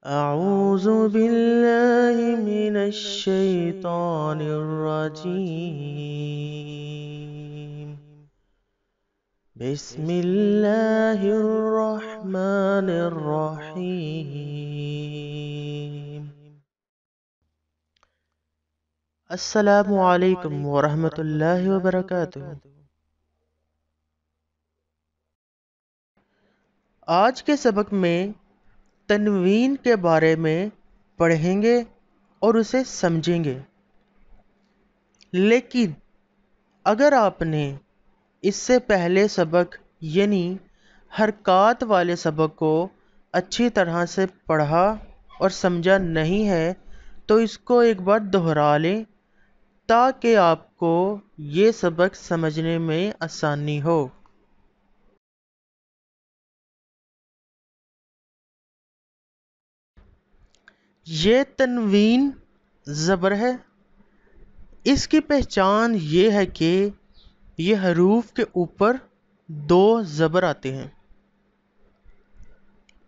أعوذ بالله من الشيطان الرجيم. بسم الله الرحمن الرحيم. السلام علیکم ورحمۃ اللہ وبرکاتہ. آج کے سبق میں تنوین کے بارے میں پڑھیں گے اور اسے سمجھیں گے. لیکن اگر آپ نے اس سے پہلے سبق یعنی حرکات والے سبق کو اچھی طرح سے پڑھا اور سمجھا نہیں ہے تو اس کو ایک بار دہرا لیں تاکہ آپ کو یہ سبق سمجھنے میں آسانی ہو. یہ تنوین زبر ہے. اس کی پہچان یہ ہے کہ یہ حروف کے اوپر دو زبر آتے ہیں.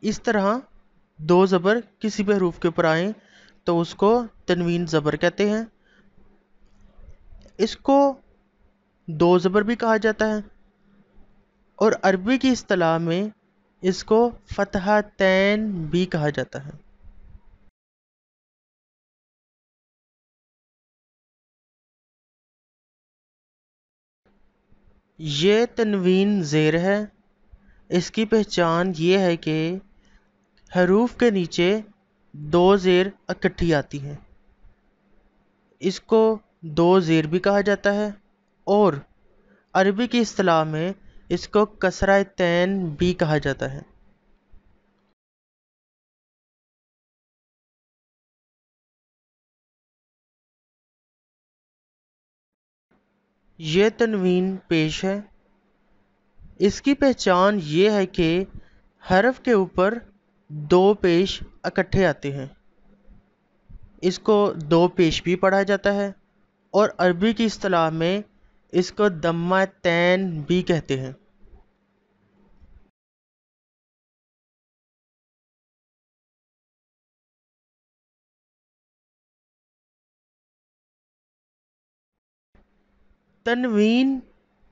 اس طرح دو زبر کسی بھی حروف کے اوپر آئیں تو اس کو تنوین زبر کہتے ہیں. اس کو دو زبر بھی کہا جاتا ہے اور عربی کی اصطلاح میں اس کو فتحتین بھی کہا جاتا ہے. یہ تنوین زیر ہے. اس کی پہچان یہ ہے کہ حروف کے نیچے دو زیر اکٹھی آتی ہیں. اس کو دو زیر بھی کہا جاتا ہے اور عربی کی اصطلاح میں اس کو کسرہ تین بھی کہا جاتا ہے. یہ تنوین پیش ہے. اس کی پہچان یہ ہے کہ حرف کے اوپر دو پیش اکٹھے آتے ہیں. اس کو دو پیش بھی پڑھا جاتا ہے اور عربی کی اصطلاح میں اس کو دمہ تین بھی کہتے ہیں. تنوین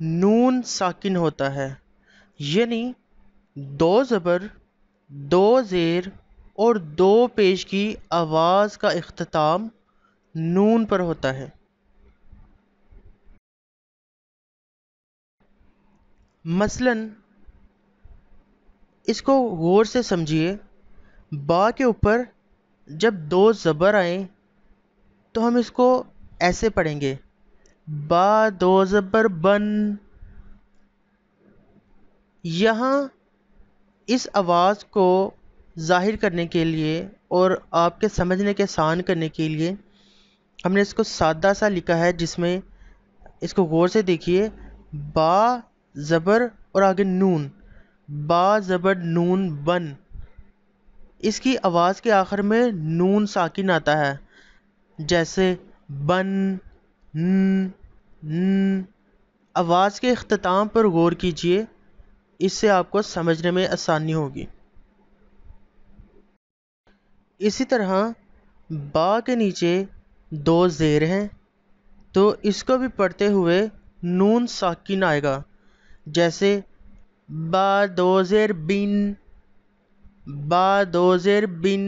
نون ساکن ہوتا ہے یعنی دو زبر دو زیر اور دو پیش کی آواز کا اختتام نون پر ہوتا ہے. مثلا اس کو غور سے سمجھیے. با کے اوپر جب دو زبر آئیں تو ہم اس کو ایسے پڑھیں گے: با دو زبر بن. یہاں اس آواز کو ظاہر کرنے کے لیے اور آپ کے سمجھنے کے آسان کرنے کے لیے ہم نے اس کو سادہ سا لکھا ہے، جس میں اس کو غور سے دیکھیے: با زبر اور آگے نون، با زبر نون بن. اس کی آواز کے آخر میں نون ساکن آتا ہے جیسے بن ن. آواز کے اختتام پر غور کیجیے، اس سے آپ کو سمجھنے میں آسانی ہوگی. اسی طرح با کے نیچے دو زیر ہیں تو اس کو بھی پڑھتے ہوئے نون ساکن آئے گا جیسے با دو زیر بن، با دو زیر بن.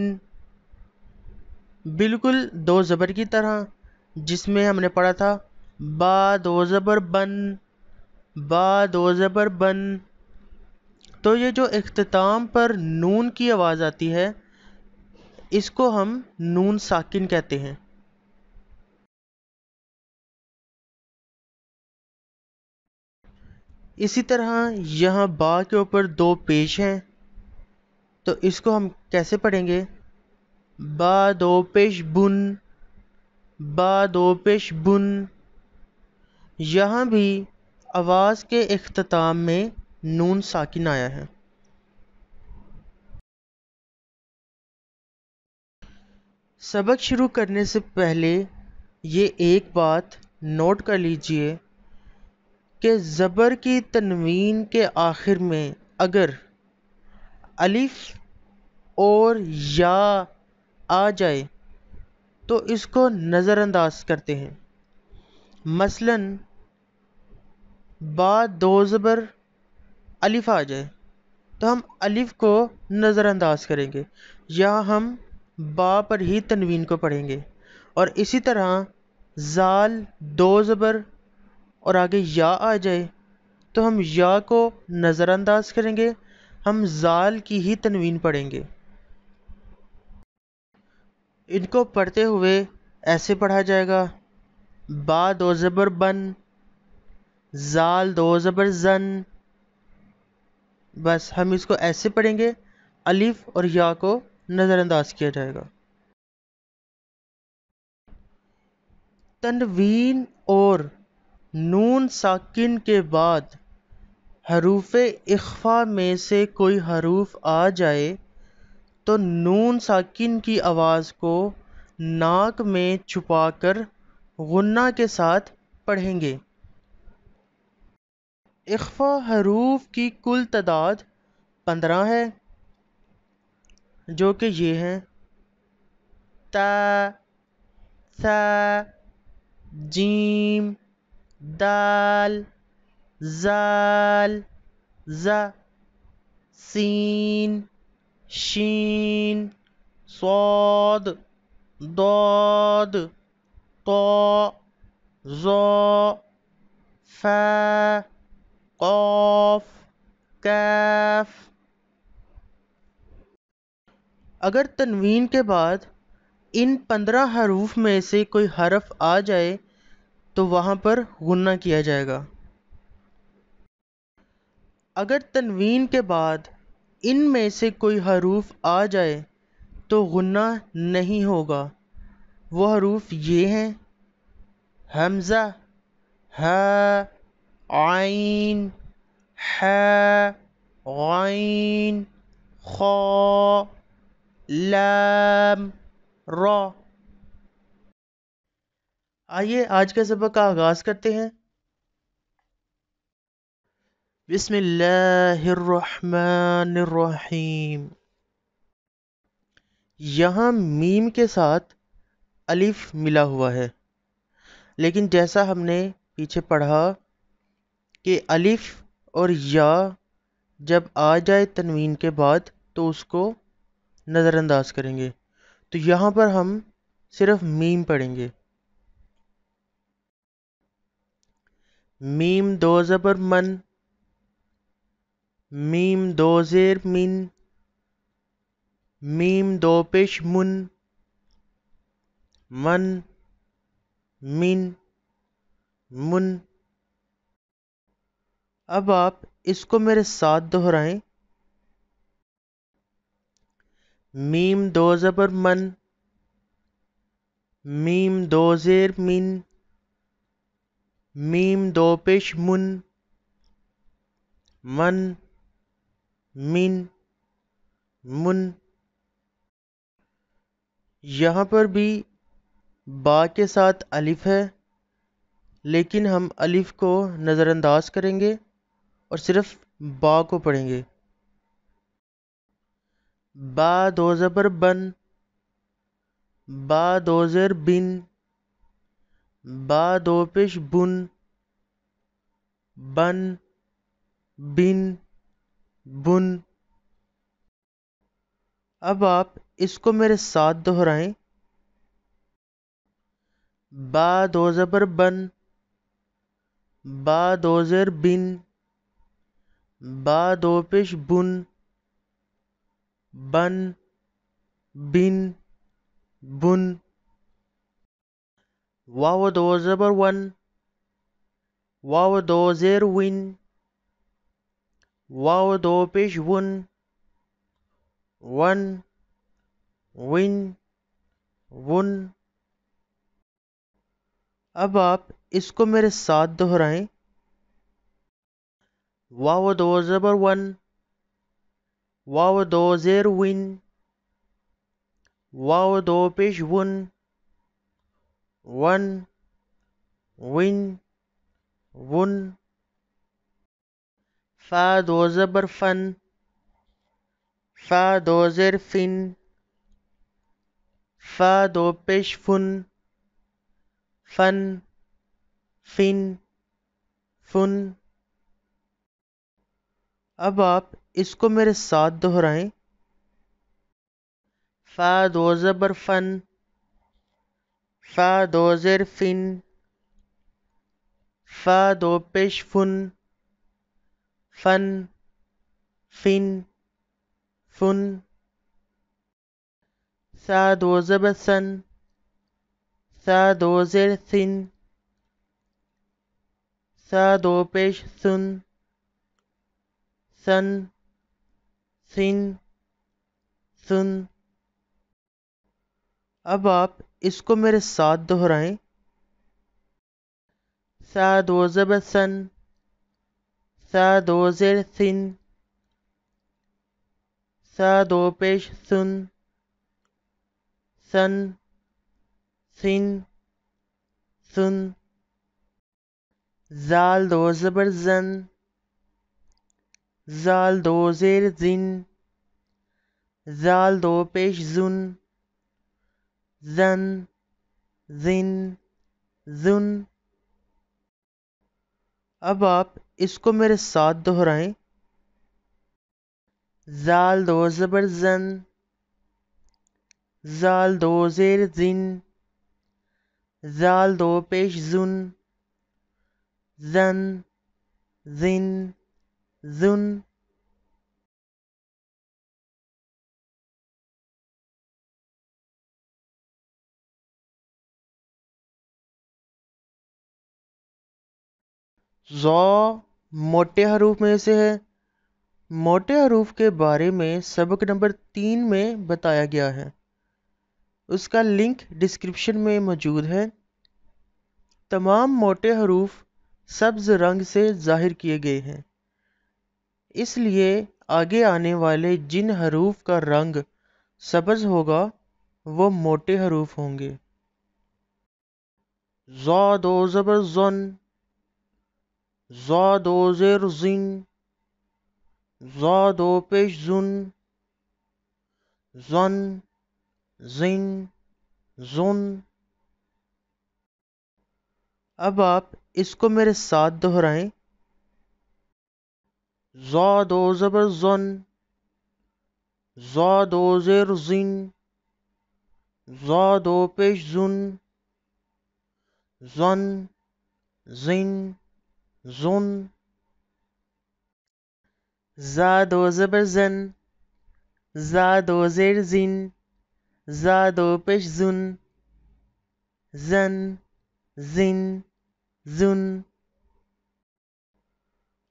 بالکل دو زبر کی طرح جس میں ہم نے پڑھا تھا با دو زبر بن، با دو زبر بن. تو یہ جو اختتام پر نون کی آواز آتی ہے اس کو ہم نون ساکن کہتے ہیں. اسی طرح یہاں با کے اوپر دو پیش ہیں تو اس کو ہم کیسے پڑھیں گے؟ با دو پیش بن، با دو پیش بن. یہاں بھی آواز کے اختتام میں نون ساکن آیا ہے. سبق شروع کرنے سے پہلے یہ ایک بات نوٹ کر لیجئے کہ زبر کی تنوین کے آخر میں اگر الف اور یا آ جائے تو اس کو نظر انداز کرتے ہیں۔ مثلاً با دو زبر الف آ جائے تو ہم الف کو نظر انداز کریں گے، یا ہم با پر ہی تنوین کو پڑھیں گے۔ اور اسی طرح زال دو زبر اور آگے یا آ جائے تو ہم یا کو نظر انداز کریں گے، ہم زال کی ہی تنوین پڑھیں گے۔ ان کو پڑھتے ہوئے ایسے پڑھا جائے گا: با دو زبر بن، زال دو زبر زن۔ بس ہم اس کو ایسے پڑھیں گے، الف اور یا کو نظر انداز کیا جائے گا۔ تنوین اور نون ساکن کے بعد حروف اخفا میں سے کوئی حروف آ جائے تو نون ساکن کی آواز کو ناک میں چھپا کر غنہ کے ساتھ پڑھیں گے۔ اخفا حروف کی کل تعداد 15 ہے، جو کہ یہ ہیں: تا، ثا، جیم، دال، زال، ز، سین، شین، صاد، ضاد، طا، ظا، فا، قاف، کاف۔ اگر تنوین کے بعد ان 15 حروف میں سے کوئی حرف آ جائے تو وہاں پر غنہ کیا جائے گا۔ اگر تنوین کے بعد ان میں سے کوئی حروف آ جائے تو غنہ نہیں ہوگا۔ وہ حروف یہ ہیں: حمزہ، ہا، عین، ح، غین، خا، لام، را۔ آئیے آج کے سبق کا آغاز کرتے ہیں۔ بسم اللہ الرحمن الرحیم۔ یہاں میم کے ساتھ الف ملا ہوا ہے، لیکن جیسا ہم نے پیچھے پڑھا کہ الف اور یا جب آ جائے تنوین کے بعد تو اس کو نظر انداز کریں گے، تو یہاں پر ہم صرف میم پڑھیں گے۔ میم دو زبر من، میم دو زیر من، میم دو پیش من، من، من، من۔ اب آپ اس کو میرے ساتھ دہرائیں: میم دو زبر من، میم دو زیر من، میم دو پیش من، من، من، من۔ یہاں پر بھی با کے ساتھ الف ہے، لیکن ہم الف کو نظر انداز کریں گے اور صرف با کو پڑھیں گے۔ با دو زبر بن، با دو زیر بن، با دو پیش بن، بن، بن، بن۔ اب آپ اس کو میرے ساتھ دہرائیں: با دو زبر بن، با دو زیر بن، با دو پیش بن، بن، بن، بن۔ واو دو زبر ون، واو دو زیر ون، واو دو پیش ون، ون، ون، ون۔ اب آپ اس کو میرے ساتھ دہرائیں: واو دو زبر ون، واو دو زیر ون، واو دو پیش ون، ون، ون، ون۔ فا دو زبر فن، فا دو زیر فن، فا دو پیش فن، فن، فن، فن۔ اب آپ اس کو میرے ساتھ دہرائیں۔ فا دو زبر فن، فا دو زیر فن، فا دو پیش فن، فن، فن، فن۔ سا دو زبر سن، سا دو زیر سن، سا دو پیش سن، سن، سن، سن۔ اب آپ اس کو میرے ساتھ دہرائیں۔ سا دو زبر سن، سا دو زیر سن، سا دو پیش سن، سن، سن، سن۔ زال دو زبر زن، زال دو زیر زن، زال دو پیش زن، زن، زن، زن۔ اب آپ اس کو میرے ساتھ دہرائیں۔ زال دو زبر زن، زال دو زیر زن، زال دو پیش زن، زن، زن، زن۔ ضا موٹے حروف میں سے ہے۔ موٹے حروف کے بارے میں سبق نمبر 3 میں بتایا گیا ہے، اس کا لنک ڈسکرپشن میں موجود ہے۔ تمام موٹے حروف سبز رنگ سے ظاہر کیے گئے ہیں، اس لیے آگے آنے والے جن حروف کا رنگ سبز ہوگا وہ موٹے حروف ہوں گے۔ ضا دو زبر زن، ضا دو زیر زن، ضا دو پیش زن، زن، زن، زن۔ اب آپ اس کو میرے ساتھ دہرائیں۔ ضا دو زبر زن، ضا دو زیر زن، ضا دو پیش زن، زن، زن، زن۔ زا دو زبر زن، زا دو زیر زن، زا دو پیش زن، زن، زن، زن۔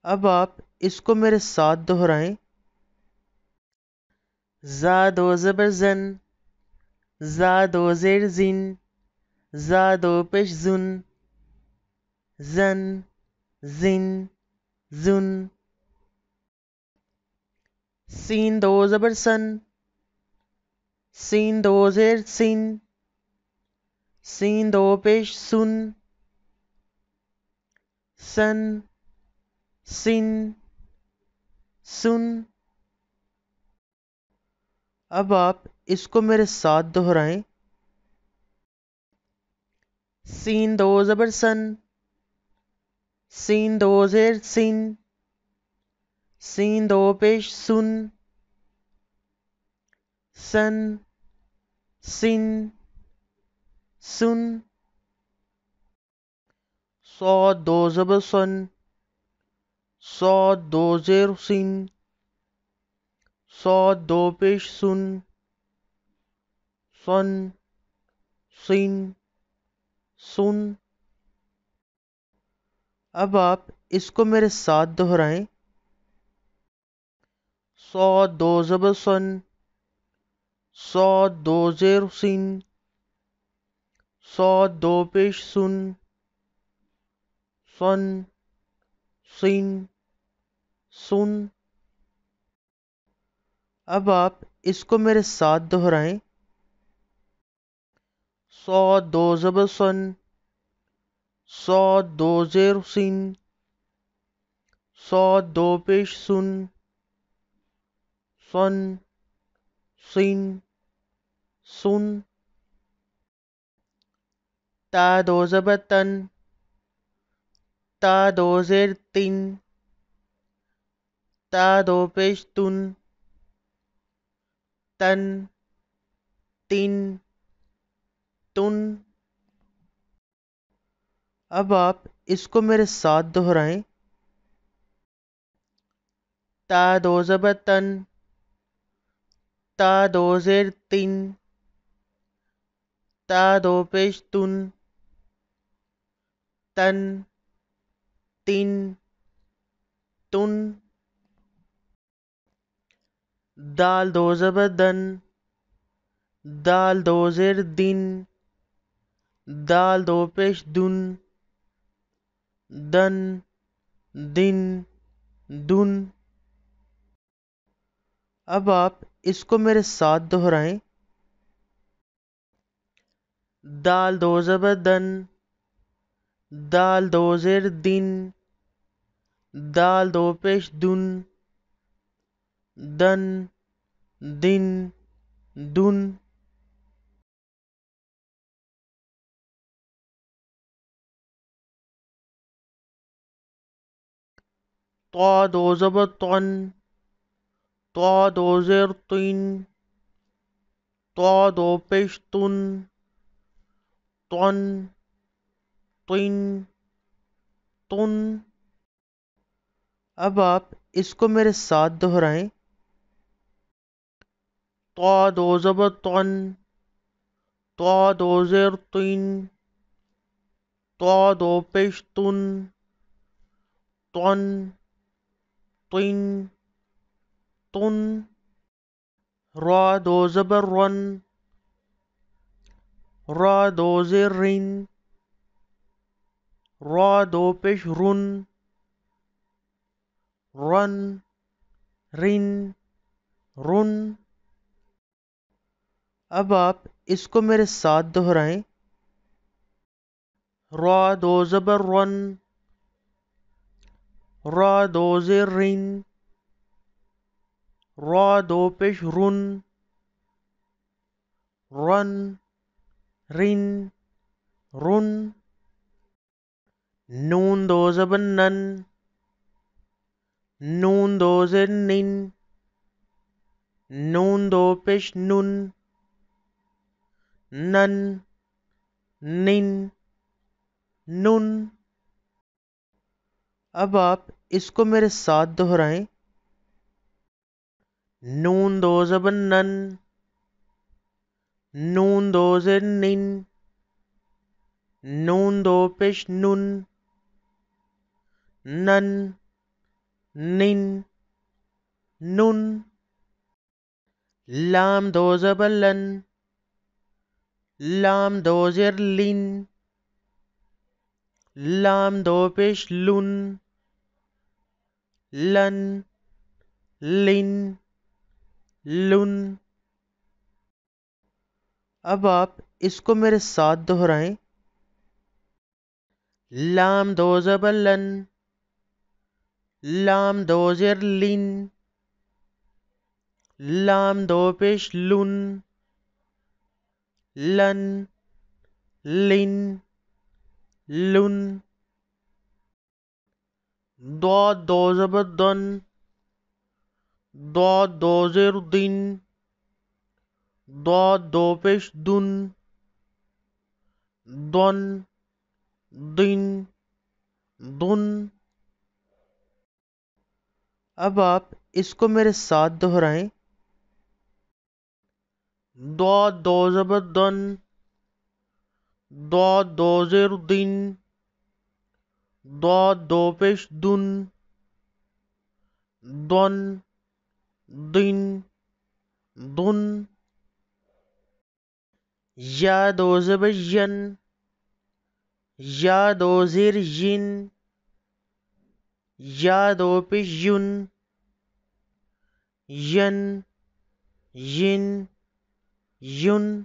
اب آپ اس کو میرے ساتھ دہرائیں۔ زا دو زبر زن، زا دو زیر زن، زا دو پیش زن، زن، زن، زن۔ سین دو زبر سن، سین دو زیر سن، سین دو پیش سن، سن، سن، سن۔ اب آپ اس کو میرے ساتھ دہرائیں۔ سین دو زبر سن، سین دو زیر سن، سین دو پیش سن، سن، سن، سن۔ صاد دو زبر سن، صاد دو زیر سن، صاد دو پیش سن، سن، سن، سن۔ اب آپ اس کو میرے ساتھ دہرائیں۔ صاد دو زبر سن، صاد دو زیر سن، صاد دو پیش سن، سن، سن، سن۔ اب آپ اس کو میرے ساتھ دہرائیں۔ صاد دو زبر سن، صاد دو زیر سن، صاد دو پیش سن، سن، سین سن. تا دو زبر تن. تا دو زیر تین. تا دو پیش تن. تن تین تن. اب آپ اس کو میرے ساتھ دہرائیں. تا دو زبر تن. تا دو زیر تین. تا دو پیش تن. تن تین تن. دال دو زبر دن. دال دو زیر دن. دال دو پیش دن. دن دن دن. اب آپ اس کو میرے ساتھ دہرائیں. دال دو زبر دن. دال دو زیر دن. دال دو پیش دن. دن دن دن. طا دو زبر طن. طا دو زیر طین. طا دو پیش تن. طن طین تن. اب آپ اس کو میرے ساتھ دہرائیں. طا دو زبر طن. طا دو زیر طین. طا دو پیش تن. طن طین تن. را دو زبر رن. را دو زیر رین. را دو پیش رن. رن رین رن. اب آپ اس کو میرے ساتھ دہرائیں. را دو زبر رن. را دو زیر رین. را دو پیش رن. رن رین رن. نون دو زبر نن. نون دو زیر نین. نون دو پیش نن. نن نین نن. اب آپ اس کو میرے ساتھ دہرائیں. نون دو زبر نن. نون دو زیر نین. نون دو پیش نن. نن نین نن. لام دو زبر لن. لام دو زیر لین. لام دو پیش لن. لن لین لن. اب آپ اس کو میرے ساتھ دہرائیں. لام دو زبر لن. لام دو زیر لین. لام دو پیش لن. لن لین لن. ضاد دو زبر دن. ضاد دو زیر دن. ضاد دو پیش دن. دن دن دن. اب آپ اس کو میرے ساتھ دہرائیں. ضاد دو زبر دن. ضاد دو زیر دن. ضاد دو پیش دن. دن دن دن. یا دو زبر ین. یا دو زیر ین. یا دو پیش یون. ین ین یون.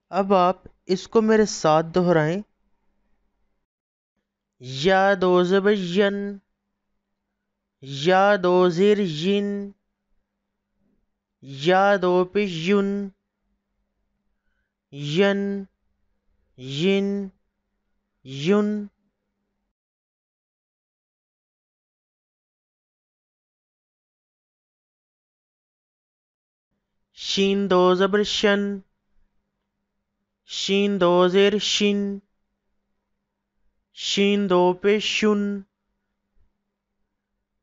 اب آپ اس کو میرے ساتھ دہرائیں. یا دو زبر ین. یا دو زیر ین. یا دو پیش یون، ین، ین، یون. شین دو زبر شن، شین دو زیر شین، شین دو پیش شن،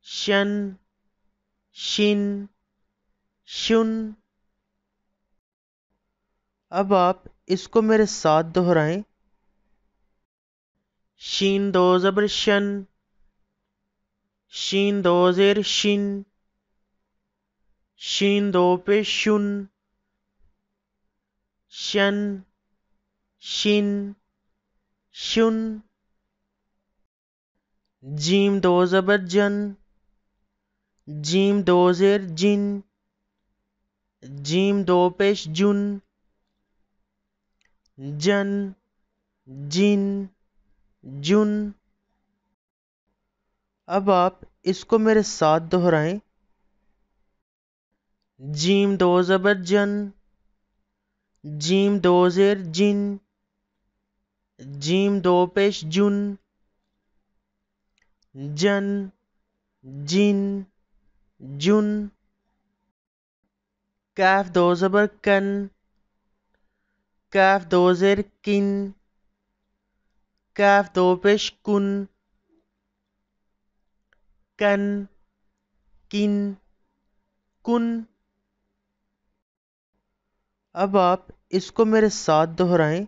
شن، شن، شن. اب آپ اس کو میرے ساتھ دہرائیں. شین دو زبر شن، شین دو زیر شین، شین دو پیش شن، شن، شن، شن. جیم دو زبر جن، جیم دو زیر جن، جیم دو پیش جن، جن، جن، جن. اب آپ اس کو میرے ساتھ دہرائیں. جیم دو زبر جن، جیم دو زیر جن، جیم دو پیش جن، جن، جن، جن. کاف دو زبر کن، کاف دو زیر کن، کاف دو پیش کن، کن، کن، کن. اب آپ اس کو میرے ساتھ دہرائیں.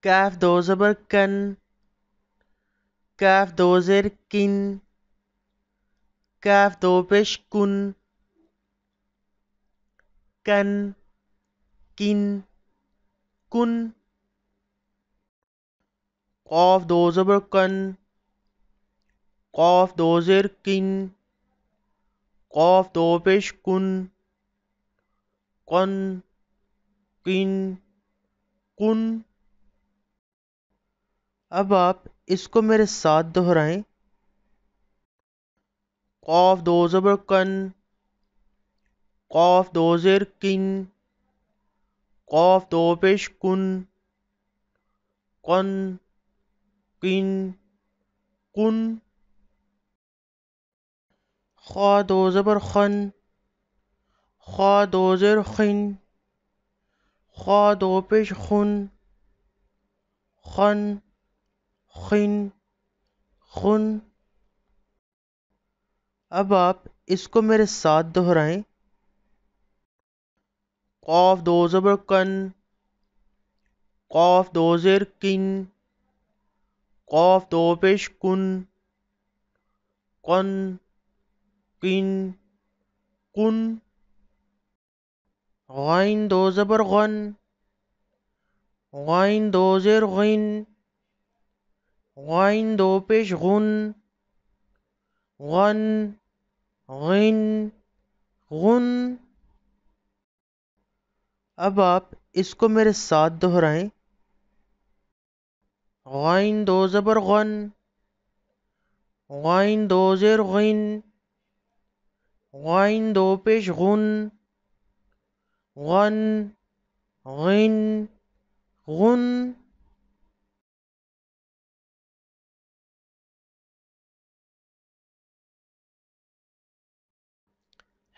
کاف دو زبر کن، کاف دو زیر کن، کاف دو پیش کن، کن، کن، کن. قاف دو زبر کن، قاف دو زیر کن، قاف دو پیش کن، کن، کن، کن. اب آپ اس کو میرے ساتھ دہرائیں. قاف دو زبر کن، قاف دو زیر کن، قاف دو پیش کن، کن، کن، کن. خا دو زبر خن، خا دو زیر خن، خا دو پیش خن، خن، خن، خن. اب آپ اس کو میرے ساتھ دہرائیں. قاف دو زبر کن، قاف دو زیر کن، قاف دو پیش کن، کن، کن، کن. غین دو زبر غن، غین دو زیر غین، غین دو پیش غن، غن، غن، غن. اب آپ اس کو میرے ساتھ دہرائیں. غین دو زبر غن، غین دو زیر غین، غین دو پیش غن، غن، غن، غن.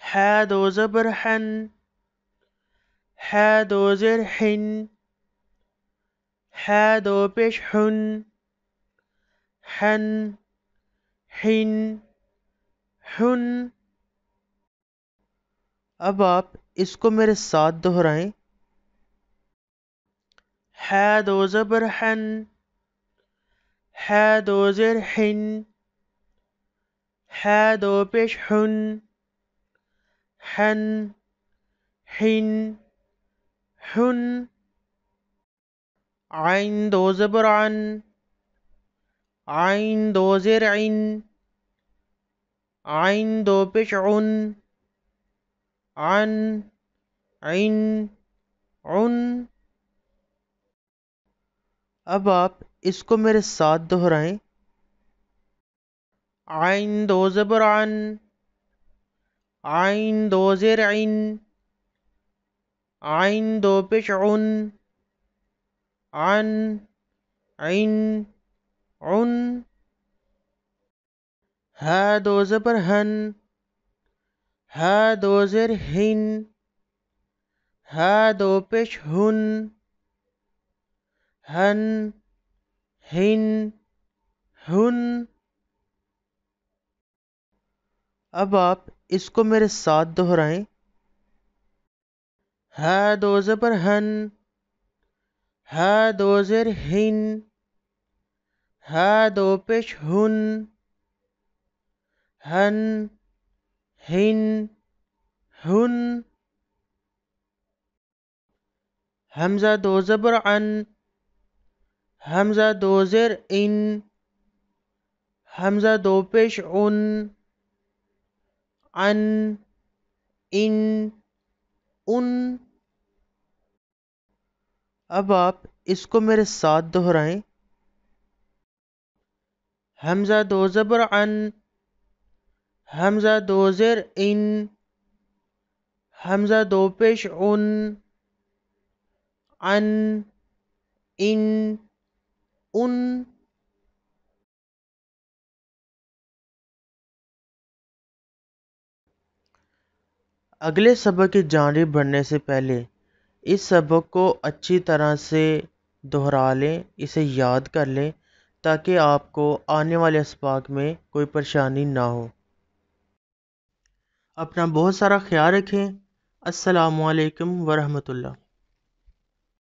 ح دو زبر حن، ح دو زیر حن، ح دو پیش حن، حن، حن، حن. اب آپ اس کو میرے ساتھ دہرائیں. ح دو زبر حن، ح دو زیر حن، ح دو پیش حن، حن، حن، حن. عین دو زبر عن، عین دو زیر عین، عین دو پیش عن، عن، عن، عن. اب آپ اس کو میرے ساتھ دہرائیں. عین دو زبر عن، عین دو زیر عین، عین دو پیش عن، عن، عین، عن، ہا دو زبر ہن، ہا دو زیر ہن، ہا دو پیش ہن، ہن، ہن، ہن۔ اب آپ اس کو میرے ساتھ دہرائیں۔ ہا دو زبر ہن، ہا دو زیر ہن، ہا دو پیش ہن، ہن، ہن، ہن۔ حمزہ دو زبر عن، حمزہ دو زیر ان، حمزہ دو پیش ان، عن، ان، ان۔ اب آپ اس کو میرے ساتھ دہرائیں۔ حمزہ دو زبر عن، حمزہ دو زیر ان، حمزہ دو پیش ان، عن، ان، ان۔ اگلے سبق کی جانب بڑھنے سے پہلے اس سبق کو اچھی طرح سے دہرا لیں، اسے یاد کر لیں تاکہ آپ کو آنے والے اسباق میں کوئی پریشانی نہ ہو۔ اپنا بہت سارا خیال رکھیں۔ السلام علیکم ورحمۃ اللہ۔